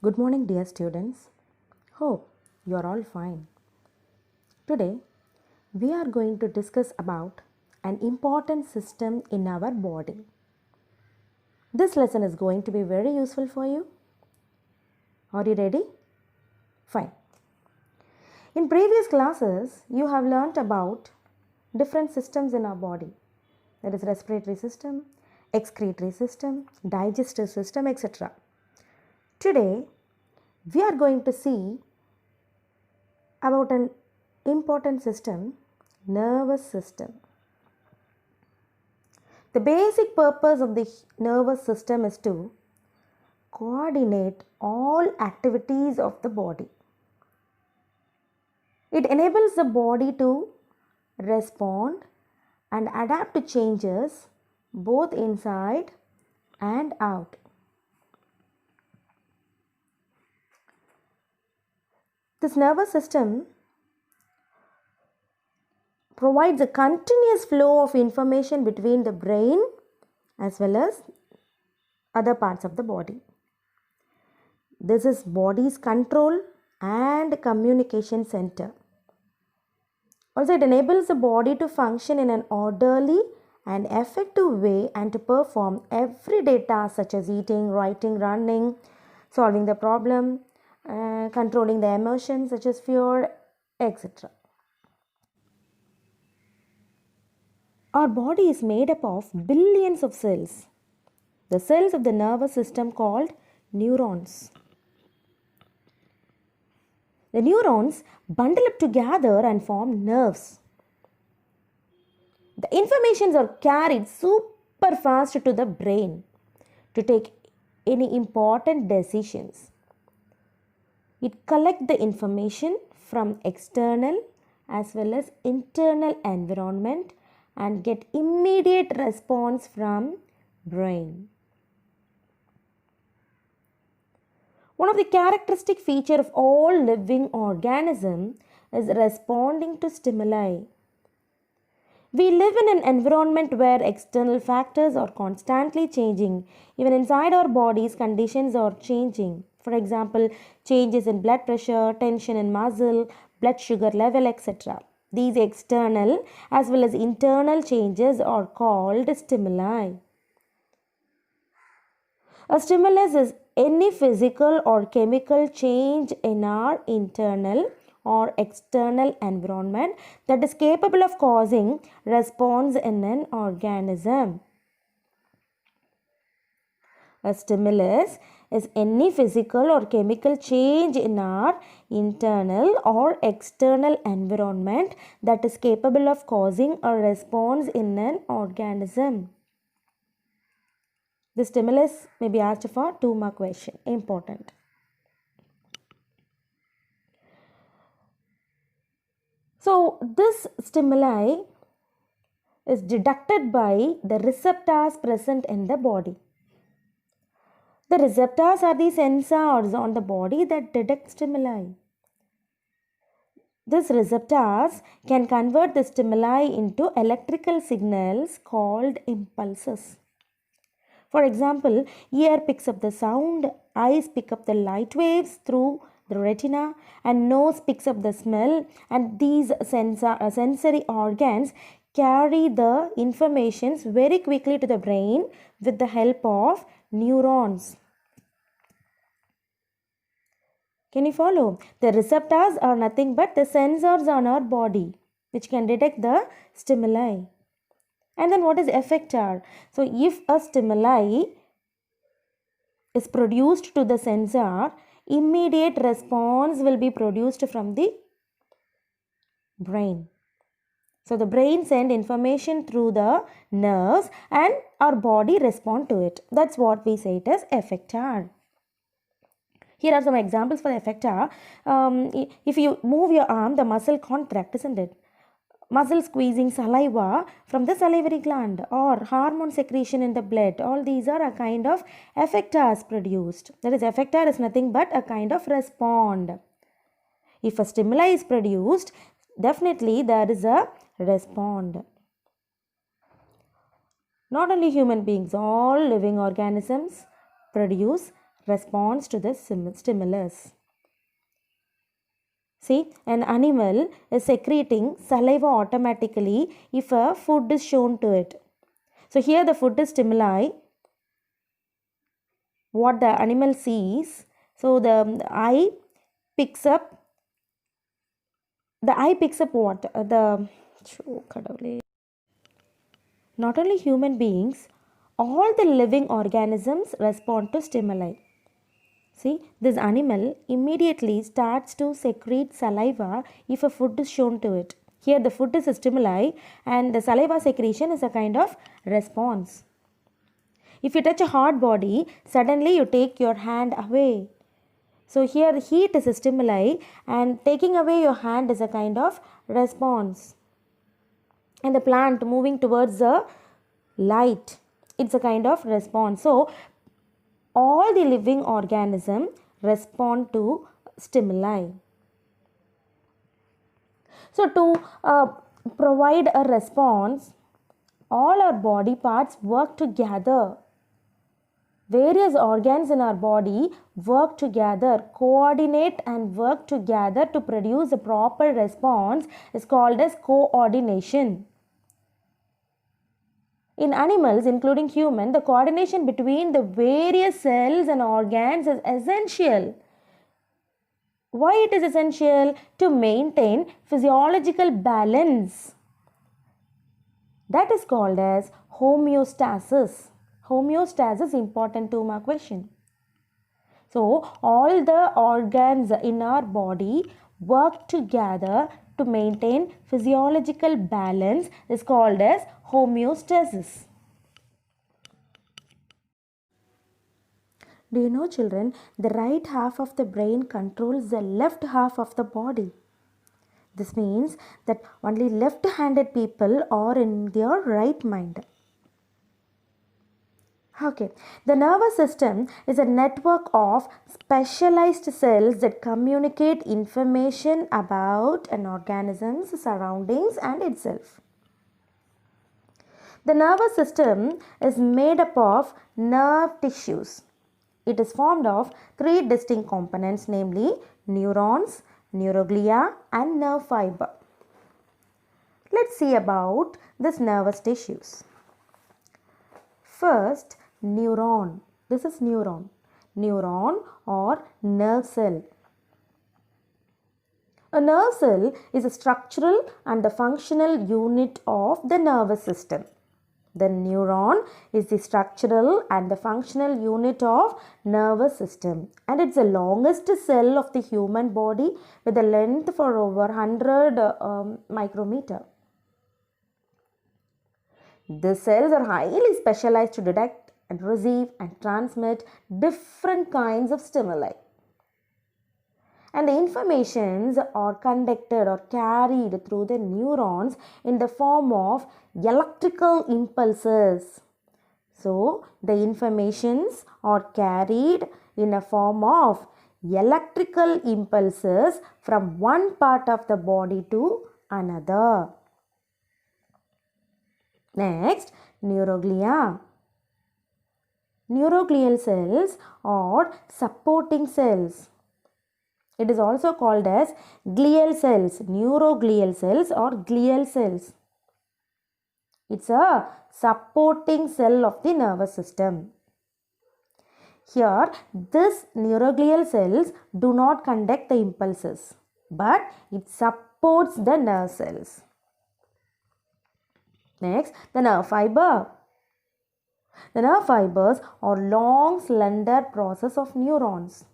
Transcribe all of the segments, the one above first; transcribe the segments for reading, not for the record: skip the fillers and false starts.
Good morning, dear students. Hope you are all fine. Today, we are going to discuss about an important system in our body. This lesson is going to be very useful for you. Are you ready? Fine. In previous classes, you have learnt about different systems in our body. That is respiratory system, excretory system, digestive system, etc. Today, we are going to see about an important system, nervous system. The basic purpose of the nervous system is to coordinate all activities of the body. It enables the body to respond and adapt to changes both inside and out. This nervous system provides a continuous flow of information between the brain as well as other parts of the body. This is body's control and communication center. Also, it enables the body to function in an orderly and effective way and to perform everyday tasks such as eating, writing, running, solving the problem, controlling the emotions such as fear, etc. Our body is made up of billions of cells. The cells of the nervous system called neurons. The neurons bundle up together and form nerves. The informations are carried super fast to the brain to take any important decisions. It collects the information from external as well as internal environment and get immediate response from brain. One of the characteristic feature of all living organism is responding to stimuli. We live in an environment where external factors are constantly changing. Even inside our bodies, conditions are changing. For example, changes in blood pressure, tension in muscle, blood sugar level, etc. These external as well as internal changes are called stimuli. A stimulus is any physical or chemical change in our internal or external environment that is capable of causing response in an organism. A stimulus is any physical or chemical change in our internal or external environment that is capable of causing a response in an organism. The stimulus may be asked for 2-mark question. Important. So, this stimuli is detected by the receptors present in the body. The receptors are the sensors on the body that detect stimuli. These receptors can convert the stimuli into electrical signals called impulses. For example, ear picks up the sound, eyes pick up the light waves through the retina, and nose picks up the smell, and these sensory organs carry the informations very quickly to the brain with the help of neurons. Can you follow? The receptors are nothing but the sensors on our body which can detect the stimuli. And then what is effector? So if a stimuli is produced to the sensor, immediate response will be produced from the brain. So the brain sends information through the nerves and our body respond to it. That's what we say it as effector. Here are some examples for effector. If you move your arm, the muscle contracts, isn't it? Muscle squeezing, saliva from the salivary gland, or hormone secretion in the blood. All these are a kind of effectors produced. That is, effector is nothing but a kind of respond. If a stimuli is produced, definitely there is a respond. Not only human beings, all living organisms produce responds to the stimulus. See, an animal is secreting saliva automatically if a food is shown to it. So here the food is stimuli, what the animal sees. So the eye picks up what? Not only human beings, all the living organisms respond to stimuli. See, this animal immediately starts to secrete saliva if a food is shown to it. Here the food is a stimuli and the saliva secretion is a kind of response. If you touch a hot body, suddenly you take your hand away. So here heat is a stimuli and taking away your hand is a kind of response. And the plant moving towards the light, it's a kind of response. So all the living organisms respond to stimuli. So to provide a response, all our body parts work together. Various organs in our body work together, coordinate and work together to produce a proper response is called as coordination. In animals, including human, the coordination between the various cells and organs is essential. Why it is essential? To maintain physiological balance. That is called as homeostasis. Homeostasis is important 2-mark question. So all the organs in our body work together to maintain physiological balance is called as homeostasis. Do you know, children, the right half of the brain controls the left half of the body. This means that only left-handed people are in their right mind. Okay, the nervous system is a network of specialized cells that communicate information about an organism's surroundings and itself. The nervous system is made up of nerve tissues. It is formed of 3 distinct components, namely neurons, neuroglia and nerve fiber. Let's see about this nervous tissues. First, neuron. This is neuron. Neuron or nerve cell. A nerve cell is a structural and the functional unit of the nervous system. The neuron is the structural and the functional unit of nervous system, and it's the longest cell of the human body with a length for over 100 micrometer. The cells are highly specialized to detect and receive and transmit different kinds of stimuli. And the informations are conducted or carried through the neurons in the form of electrical impulses. So, the informations are carried in a form of electrical impulses from one part of the body to another. Next, neuroglia. Neuroglial cells are supporting cells. It is also called as glial cells, neuroglial cells or glial cells. It's a supporting cell of the nervous system. Here, this neuroglial cells do not conduct the impulses, but it supports the nerve cells. Next, the nerve fiber. The nerve fibers are long, slender process of neurons.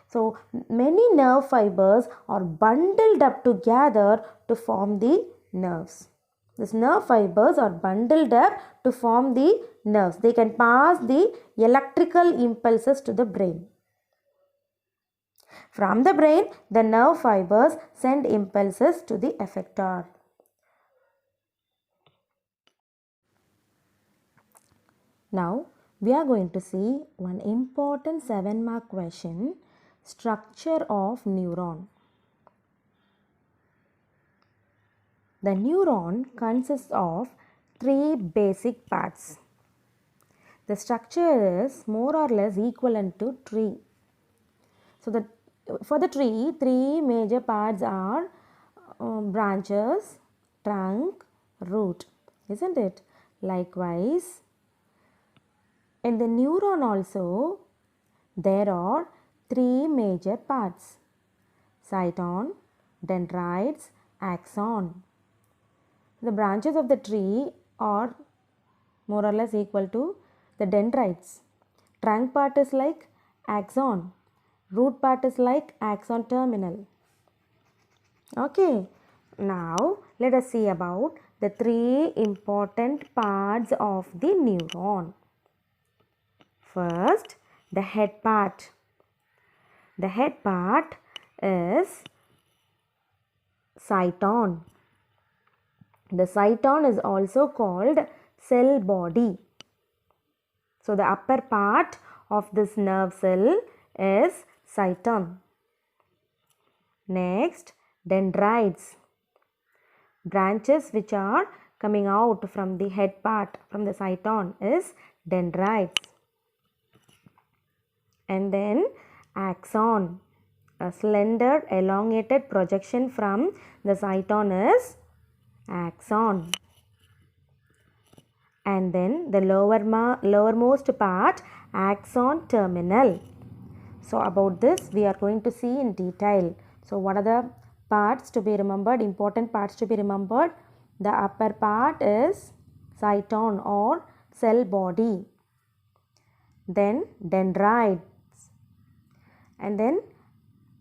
So, many nerve fibers are bundled up together to form the nerves. These nerve fibers are bundled up to form the nerves. They can pass the electrical impulses to the brain. From the brain, the nerve fibers send impulses to the effector. Now, we are going to see one important 7-mark question, structure of neuron. The neuron consists of 3 basic parts. The structure is more or less equivalent to tree. So for the tree, three major parts are branches, trunk, root, isn't it? Likewise, in the neuron also, there are three major parts: cyton, dendrites, axon. The branches of the tree are more or less equal to the dendrites. Trunk part is like axon. Root part is like axon terminal. Okay, now let us see about the three important parts of the neuron. First, the head part. The head part is cyton. The cyton is also called cell body. So the upper part of this nerve cell is cyton. Next, dendrites. Branches which are coming out from the head part, from the cyton, is dendrites. And then axon. A slender elongated projection from the cyton is axon. And then the lowermost part, axon terminal. So about this we are going to see in detail. So what are the parts to be remembered, important parts to be remembered? The upper part is cyton or cell body. Then dendrites. And then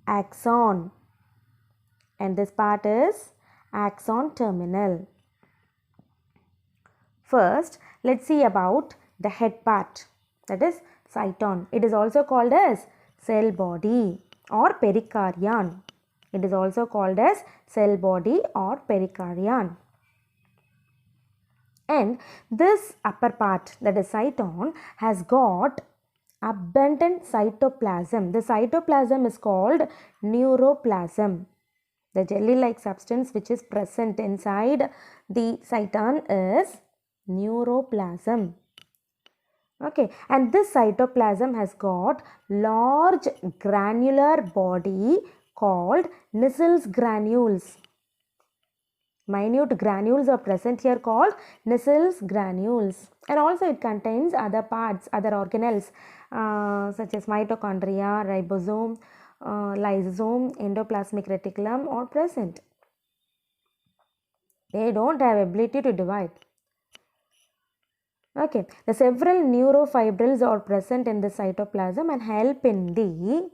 axon. And this part is axon terminal. First, let's see about the head part, that is cyton. It is also called as cell body or perikardion. It is also called as cell body or perikardion. And this upper part, that is cyton, has got abundant cytoplasm. The cytoplasm is called neuroplasm. The jelly-like substance which is present inside the cyton is neuroplasm. Okay, and this cytoplasm has got large granular body called Nissls granules. Minute granules are present here called Nissls granules. And also it contains other parts, other organelles such as mitochondria, ribosome, lysosome, endoplasmic reticulum are present. They don't have ability to divide. Okay, the several neurofibrils are present in the cytoplasm and help in the,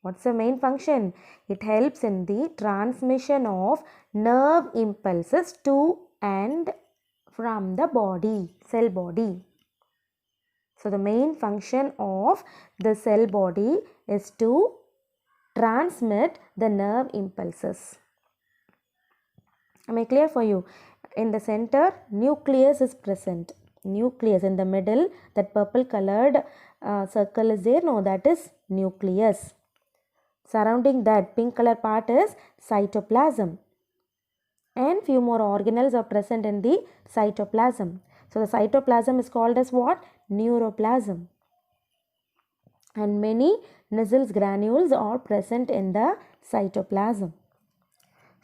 what's the main function? It helps in the transmission of nerve impulses to and from the body, cell body. So the main function of the cell body is to transmit the nerve impulses. Am I clear for you? In the center, nucleus is present. Nucleus in the middle, that purple colored circle is there. No, that is nucleus. Surrounding that pink color part is cytoplasm. And few more organelles are present in the cytoplasm. So the cytoplasm is called as what? Neuroplasm. And many Nissls granules are present in the cytoplasm.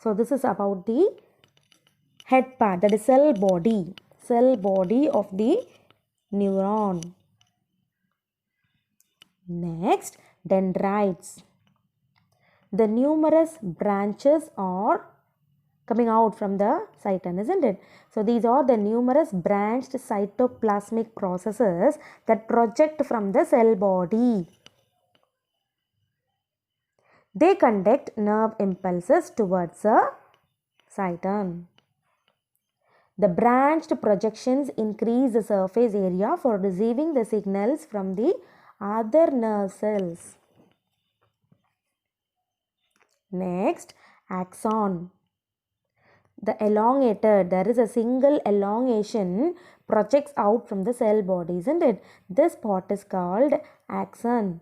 So this is about the head part, that is cell body of the neuron. Next, dendrites. The numerous branches are coming out from the cyton, isn't it? So these are the numerous branched cytoplasmic processes that project from the cell body. They conduct nerve impulses towards a cyton. The branched projections increase the surface area for receiving the signals from the other nerve cells. Next, axon. The elongated, there is a single elongation projects out from the cell body, isn't it? This part is called axon.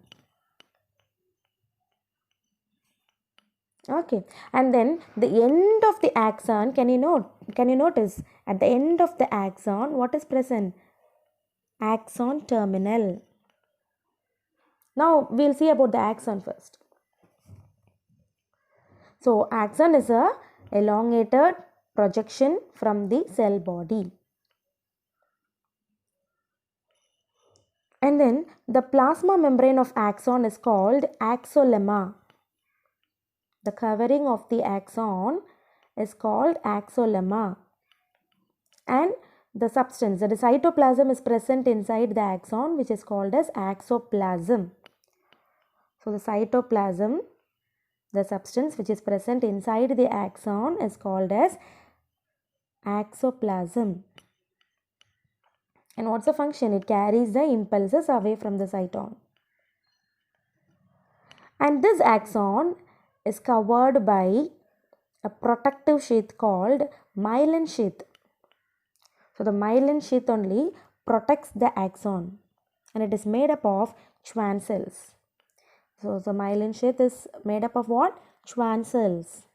Okay, and then the end of the axon, can you notice at the end of the axon what is present? axon terminal. Now we'll see about the axon first. So axon is a elongated projection from the cell body. And then the plasma membrane of axon is called axolemma. The covering of the axon is called axolemma. And the substance, the cytoplasm is present inside the axon, which is called as axoplasm. So the cytoplasm, the substance which is present inside the axon, is called as axoplasm. And what's the function? It carries the impulses away from the cyton. And this axon is covered by a protective sheath called myelin sheath. So the myelin sheath only protects the axon, and it is made up of Schwann cells. So the myelin sheath is made up of what? Schwann cells.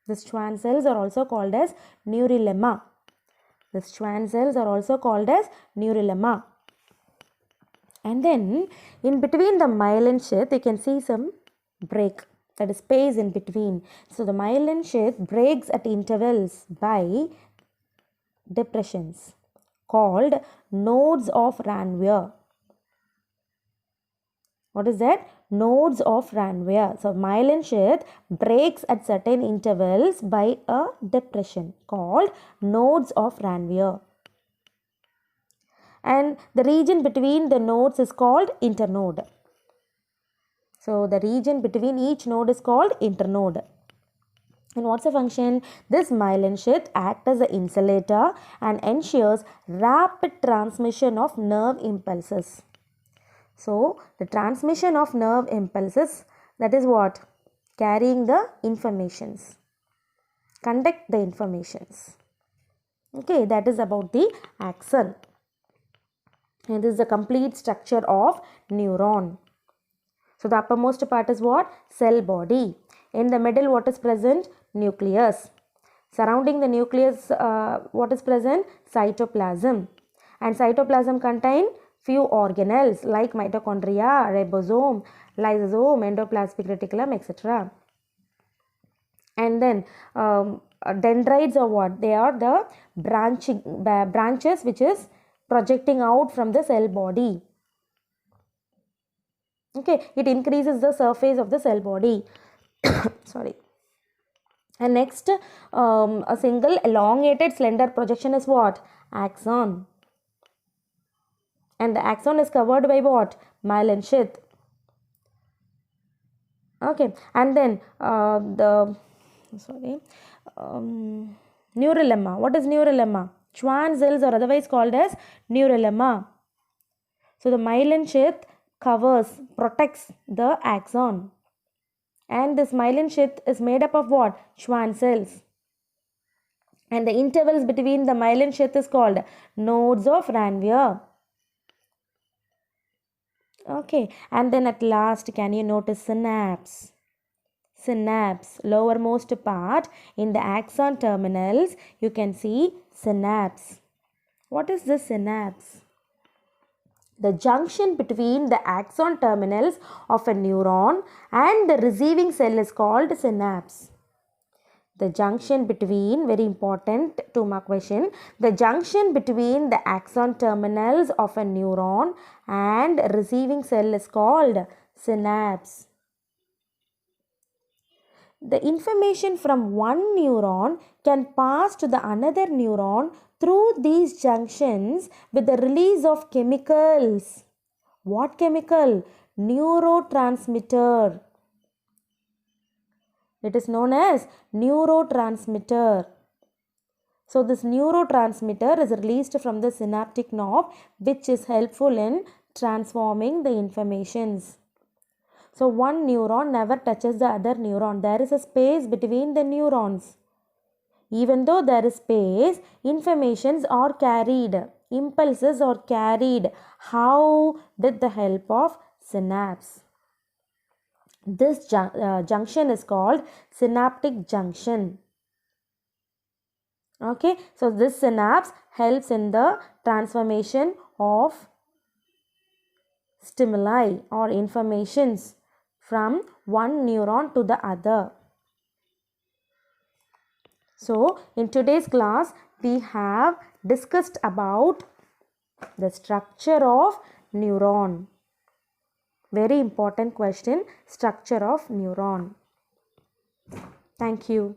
These Schwann cells are also called as neurolemma. These Schwann cells are also called as neurolemma. And then in between the myelin sheath, you can see some break, that is space in between. So the myelin sheath breaks at intervals by depressions called nodes of Ranvier. What is that? Nodes of Ranvier. So myelin sheath breaks at certain intervals by a depression called nodes of Ranvier. And the region between the nodes is called internode. So the region between each node is called internode. And what's the function? This myelin sheath acts as an insulator and ensures rapid transmission of nerve impulses. So the transmission of nerve impulses, that is what? Carrying the informations. Conduct the informations. Okay, that is about the axon. And this is the complete structure of neuron. So the uppermost part is what? Cell body. In the middle, what is present? Nucleus. Surrounding the nucleus, what is present? Cytoplasm. And cytoplasm contain few organelles like mitochondria, ribosome, lysosome, endoplasmic reticulum, etc. And then dendrites are what? They are the branches which is projecting out from the cell body. Okay, it increases the surface of the cell body. Sorry. And next, a single elongated slender projection is what? Axon. And the axon is covered by what? Myelin sheath. Okay, and then neurolemma. What is neurolemma? Schwann cells are otherwise called as neurolemma. So the myelin sheath protects the axon. And this myelin sheath is made up of what? Schwann cells. And the intervals between the myelin sheath is called nodes of Ranvier. Okay, and then at last, can you notice synapse? Synapse, lowermost part in the axon terminals, you can see synapse. What is the synapse? The junction between the axon terminals of a neuron and the receiving cell is called synapse. The junction between, very important 2-mark question, the junction between the axon terminals of a neuron and receiving cell is called synapse. The information from one neuron can pass to the another neuron through these junctions with the release of chemicals. What chemical? Neurotransmitter. It is known as neurotransmitter. So this neurotransmitter is released from the synaptic knob, which is helpful in transforming the informations. So one neuron never touches the other neuron. There is a space between the neurons. Even though there is space, informations are carried. Impulses are carried. How? With the help of synapse. This junction is called synaptic junction. Okay, so this synapse helps in the transformation of stimuli or informations from one neuron to the other. So, in today's class, we have discussed about the structure of neuron. Very important question, structure of neuron. Thank you.